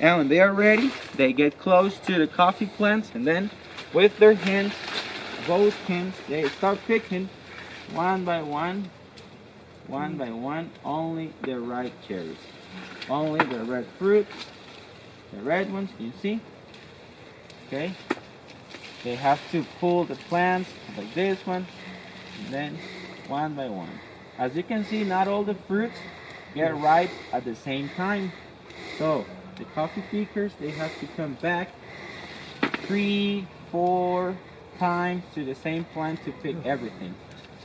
And when they are ready, they get close to the coffee plants, and then with their hands, both hands, they start picking one by one, only the ripe cherries. Only the red fruits, the red ones, you see? Okay? They have to pull the plants like this one, and then one by one. As you can see, not all the fruits get ripe at the same time. So the coffee pickers, they have to come back 3, 4 times to the same plant to pick everything.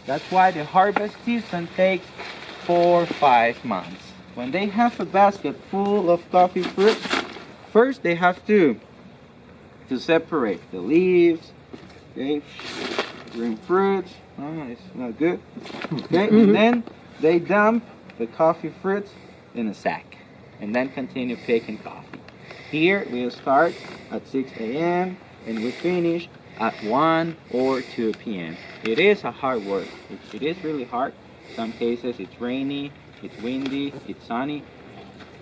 That's why the harvest season takes 4, 5 months. When they have a basket full of coffee fruits, first they have to separate the leaves, okay, green fruits, it's not good, okay, and then they dump the coffee fruits in a sack, and then continue picking coffee. Here we start at 6 a.m. and we finish at 1 or 2 p.m. It is a hard work. It is really hard. Some cases it's rainy, it's windy, it's sunny.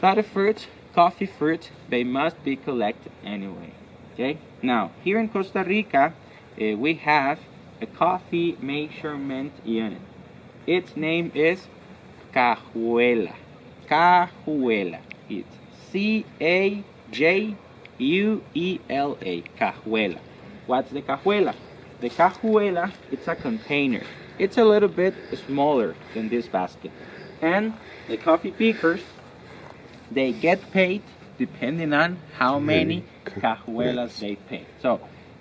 But the fruits, coffee fruits, they must be collected anyway. Okay. Now here in Costa Rica, we have a coffee measurement unit. Its name is cajuela. Cajuela. It's C-A-J-U-E-L-A. Cajuela. What's the cajuela? The cajuela, it's a container. It's a little bit smaller than this basket. And the coffee pickers, they get paid depending on how many cajuelas they pick. So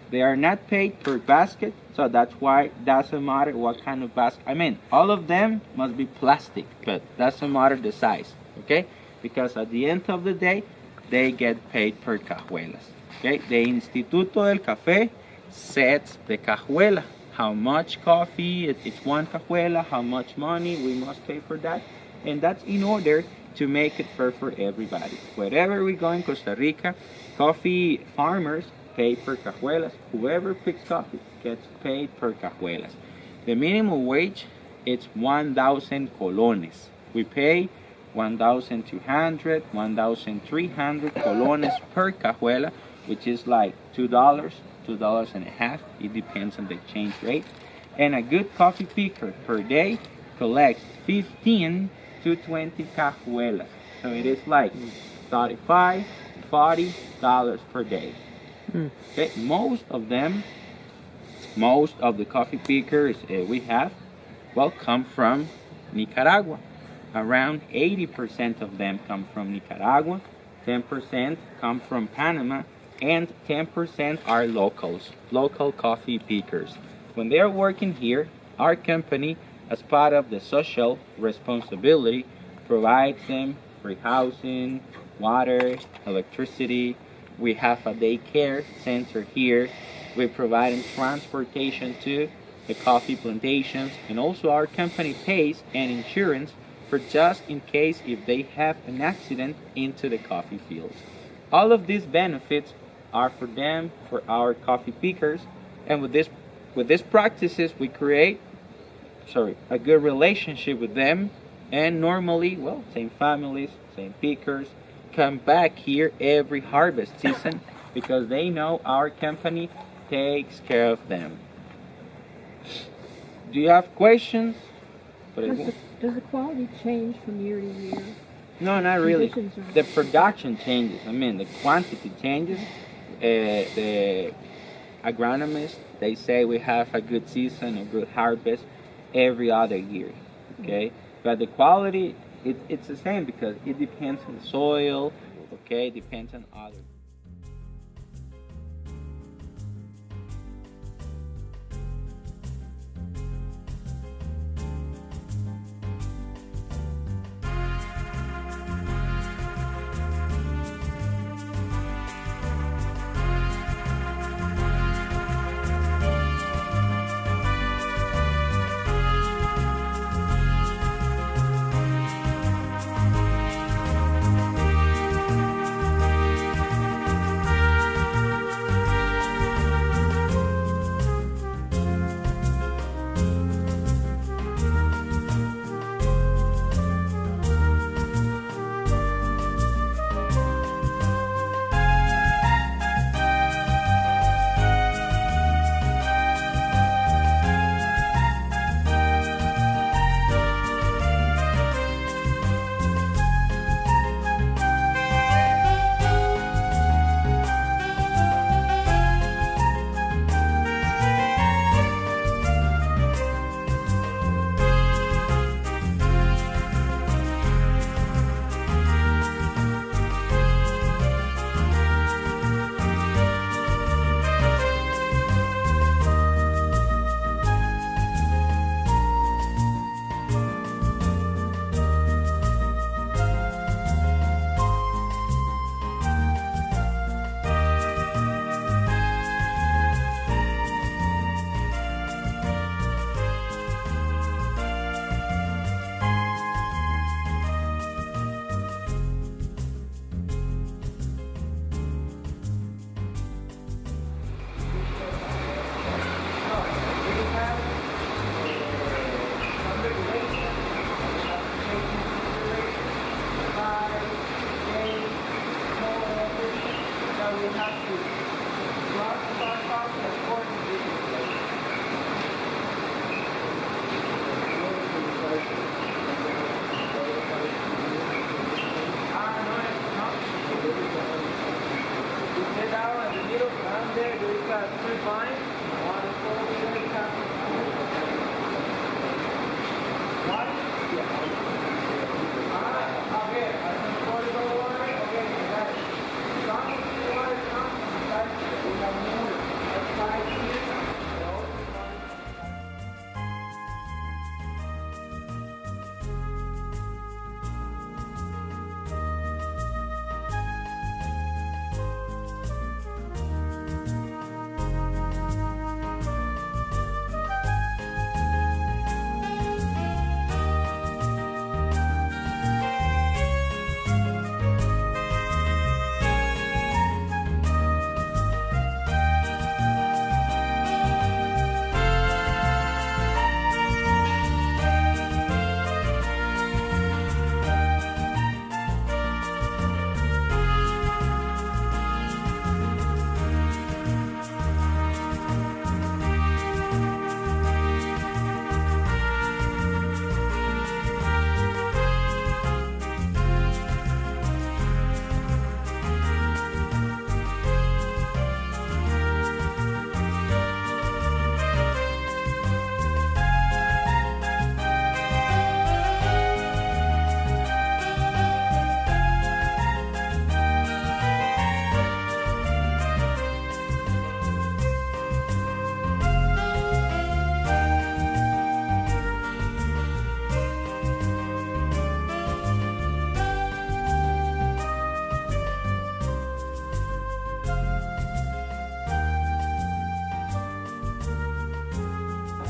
they are not paid per basket, so that's why it doesn't matter what kind of basket. I mean, all of them must be plastic, but doesn't matter the size, okay? Because at the end of the day, they get paid per cajuelas. Okay? The Instituto del Café sets the cajuela. How much coffee, it's one cajuela, how much money we must pay for that. And that's in order to make it fair for everybody. Wherever we go in Costa Rica, coffee farmers pay per cajuelas. Whoever picks coffee gets paid per cajuelas. The minimum wage, it's 1,000 colones. We pay 1,200, 1,300 colones per cajuela, which is like $2, $2.50. It depends on the exchange rate. And a good coffee picker per day collects 15 to 20 cajuelas. So it is like $35, $40 per day. Okay, most of the coffee pickers we have, well, come from Nicaragua. Around 80% of them come from Nicaragua, 10% come from Panama, and 10% are locals, local coffee pickers. When they are working here, our company, as part of the social responsibility, provides them free housing, water, electricity. We have a daycare center here. We provide them transportation to the coffee plantations, and also our company pays an insurance for just in case if they have an accident into the coffee fields. All of these benefits are for them, for our coffee pickers, and with these practices we create a good relationship with them, and normally, well, same families, same pickers come back here every harvest season because they know our company takes care of them. Do you have questions? Does the quality change from year to year? No, not really. The production changes. I mean, the quantity changes. The agronomists, they say we have a good season, a good harvest every other year. Okay, but the quality, it's the same because it depends on the soil. Okay, it depends on other.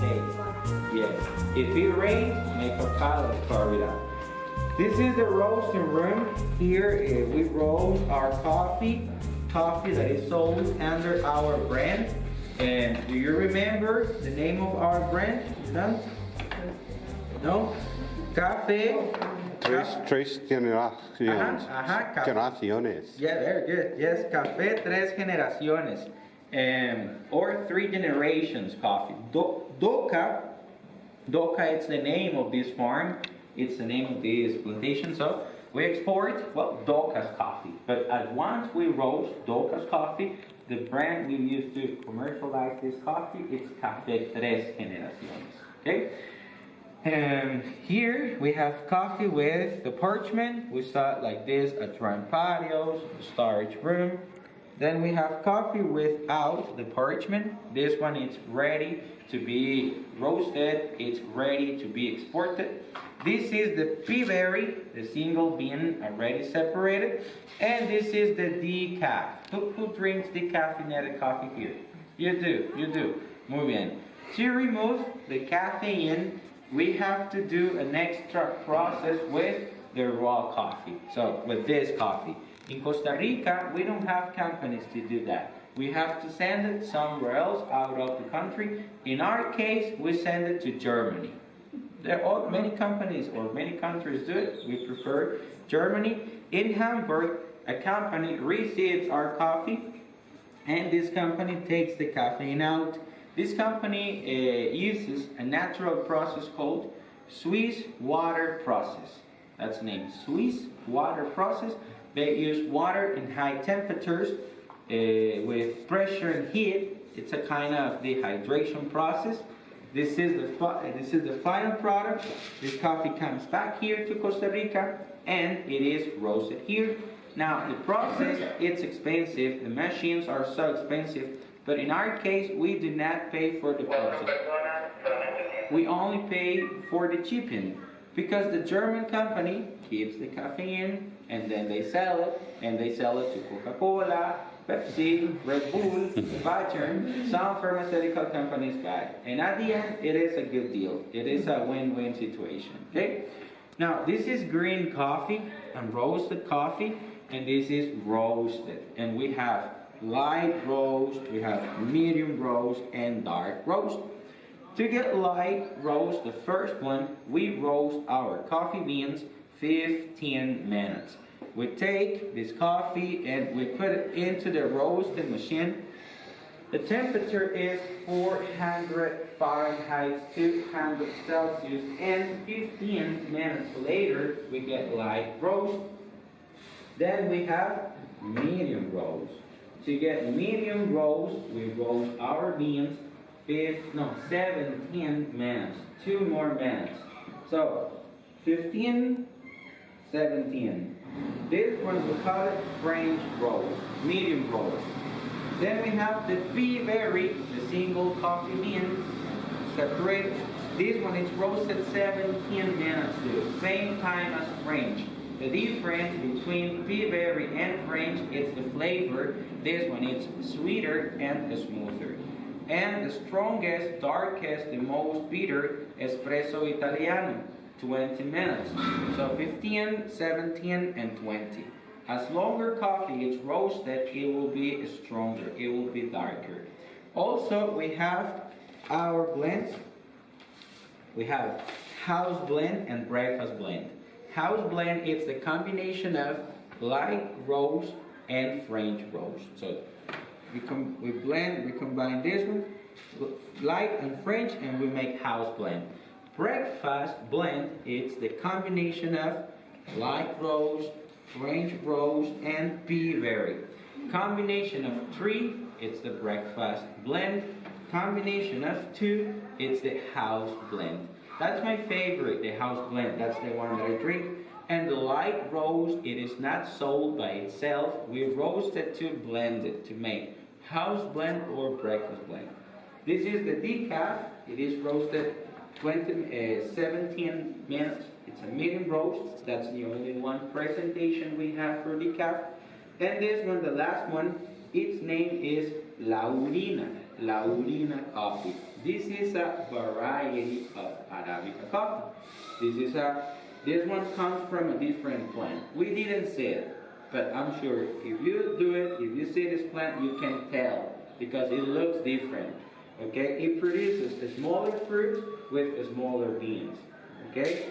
cafe. Yes. If it rains, make a pallet corridor. This is the roasting room. Here we roast our coffee that is sold under our brand. And do you remember the name of our brand? No? No? Cafe. Tres generaciones. Café. Generaciones. Yeah, very good. Yes, Café Tres Generaciones. Or 3 generations coffee. Doka, it's the name of this farm. It's the name of this plantation. So we export, well, Doka's coffee. But at once we roast Doka's coffee, the brand we use to commercialize this coffee, it's Café Tres Generaciones. Okay? And here we have coffee with the parchment. We saw it like this at drum patios, the storage room. Then we have coffee without the parchment. This one is ready to be roasted. It's ready to be exported. This is the pea berry, the single bean already separated. And this is the decaf. Who drinks decaffeinated coffee here? You do. Muy bien. To remove the caffeine, we have to do an extra process with the raw coffee. So with this coffee. In Costa Rica, we don't have companies to do that. We have to send it somewhere else out of the country. In our case, we send it to Germany. There are many companies or many countries do it. We prefer Germany. In Hamburg, a company receives our coffee and this company takes the caffeine out. This company uses a natural process called Swiss water process. That's the name, Swiss water process. They use water in high temperatures with pressure and heat. It's a kind of dehydration process. This is the final product. This coffee comes back here to Costa Rica and it is roasted here. Now the process, it's expensive. The machines are so expensive. But in our case, we do not pay for the process. We only pay for the shipping because the German company keeps the caffeine and then they sell it, and they sell it to Coca-Cola, Pepsi, Red Bull, Bayer, some pharmaceutical companies buy. And at the end, it is a good deal. It is a win-win situation. Okay? Now, this is green coffee and roasted coffee, and this is roasted. And we have light roast, we have medium roast, and dark roast. To get light roast, the first one, we roast our coffee beans 15 minutes. We take this coffee and we put it into the roasting machine. The temperature is 400 Fahrenheit, 200 Celsius, and 15 minutes later we get light roast. Then we have medium roast. To get medium roast, we roast our beans 17 minutes. 2 more minutes. So 15, 17. This one we call it French roast, medium roast. Then we have the pea berry, the single coffee bean, separate. This one is roasted 17 minutes too, same time as French. The difference between pea berry and French is the flavor. This one is sweeter and smoother. And the strongest, darkest, the most bitter, espresso Italiano, 20 minutes. So 15, 17, and 20. As longer coffee is roasted, it will be stronger, it will be darker. Also, we have our blends. We have house blend and breakfast blend. House blend is the combination of light roast and French roast. So we combine this one, light and French, and we make house blend. Breakfast blend, it's the combination of light roast, French roast, and pea berry. Combination of 3, it's the breakfast blend. Combination of 2, it's the house blend. That's my favorite, the house blend. That's the one that I drink. And the light roast, it is not sold by itself. We roast it to blend it, to make house blend or breakfast blend. This is the decaf. It is roasted 17 minutes. It's a medium roast. That's the only one presentation we have for decaf. And this one, the last one, its name is Laurina. Laurina coffee. This is a variety of Arabica coffee. This one comes from a different plant. We didn't say it, but I'm sure if you do it, if you see this plant, you can tell because it looks different. Okay, it produces a smaller fruit with smaller beans. Okay,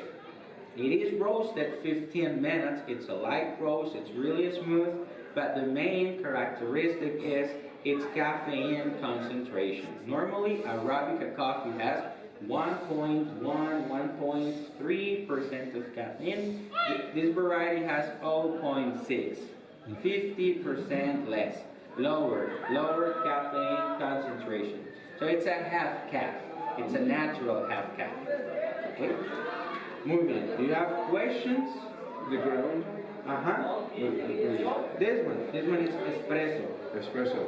it is roasted 15 minutes. It's a light roast. It's really smooth, but the main characteristic is its caffeine concentration. Normally, Arabica coffee has 1.3% of caffeine. This variety has 0.6, 50% less, lower caffeine concentration. So it's a half caf. It's a natural half caf. Okay. Moving. Do you have questions? The ground. This one is espresso. Espresso.